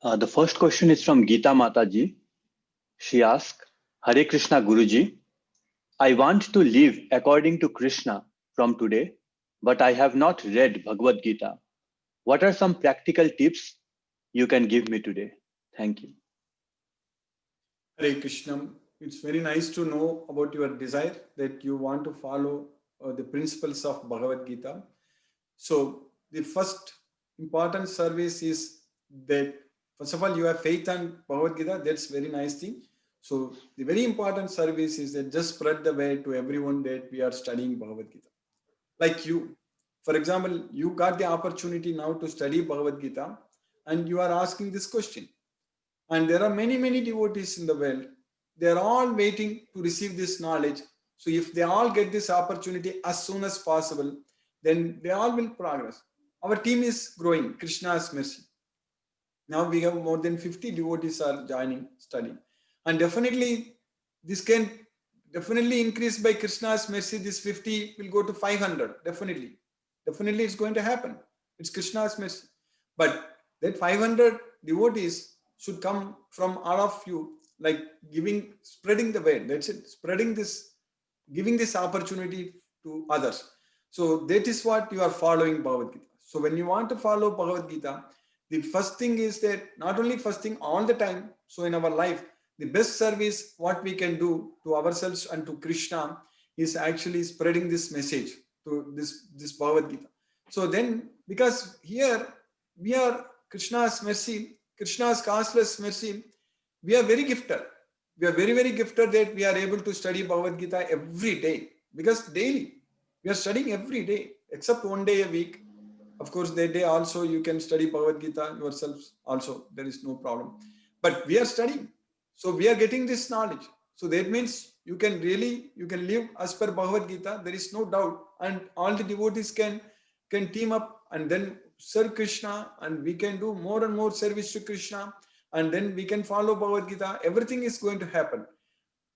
The first question is from Geeta Mataji. She asks, Hare Krishna Guruji, I want to live according to Krishna from today, but I have not read Bhagavad Gita. What are some practical tips you can give me today? Thank you. Hare Krishna. It's very nice to know about your desire that you want to follow the principles of Bhagavad Gita. So the first important service is that first of all you have faith on Bhagavad Gita. That's very nice thing. So the very important service is that just spread the word to everyone that we are studying Bhagavad Gita. Like you, for example, you got the opportunity now to study Bhagavad Gita, and you are asking this question. And there are many devotees in the world. They are all waiting to receive this knowledge. So if they all get this opportunity as soon as possible, then they all will progress. Our team is growing, Krishna's mercy. Now we have more than 50 devotees are joining, studying. And definitely this can definitely increase by Krishna's mercy. This 50 will go to 500, definitely. Definitely it's going to happen. It's Krishna's mercy. But that 500 devotees should come from all of you, like spreading the word. That's it, spreading this, giving this opportunity to others. So that is what you are following Bhagavad Gita. So when you want to follow Bhagavad Gita, the first thing is that not only first thing all the time. So in our life, the best service what we can do to ourselves and to Krishna is actually spreading this message to this Bhagavad Gita. So then, because here we are Krishna's mercy, Krishna's causeless mercy, we are very gifted. We are very gifted that we are able to study Bhagavad Gita every day, because daily we are studying every day except one day a week. Of course, that day also you can study Bhagavad Gita yourselves also. There is no problem. But we are studying. So we are getting this knowledge. So that means you can live as per Bhagavad Gita. There is no doubt. And all the devotees can team up and then serve Krishna, and we can do more and more service to Krishna, and then we can follow Bhagavad Gita. Everything is going to happen.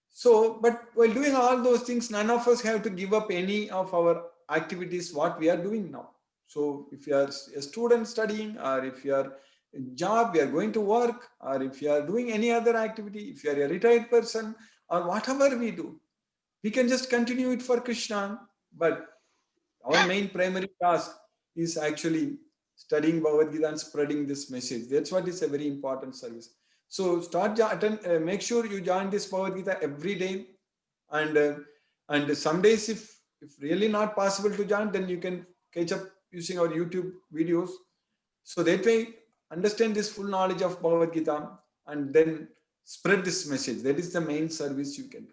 So, but while doing all those things, none of us have to give up any of our activities, what we are doing now. So if you are a student studying, or if you are in job, we are going to work, or if you are doing any other activity, if you are a retired person, or whatever we do, we can just continue it for Krishna. But our main primary task is actually studying Bhagavad Gita and spreading this message. That's what is a very important service. So make sure you join this Bhagavad Gita every day, and some days if really not possible to join, then you can catch up using our YouTube videos. So that way, understand this full knowledge of Bhagavad Gita and then spread this message. That is the main service you can do.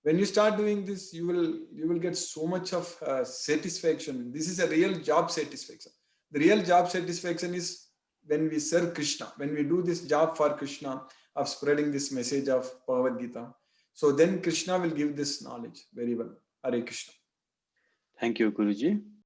When you start doing this, you will get so much of satisfaction. This is a real job satisfaction. The real job satisfaction is when we serve Krishna, when we do this job for Krishna of spreading this message of Bhagavad Gita. So then Krishna will give this knowledge very well. Hare Krishna. Thank you, Guruji.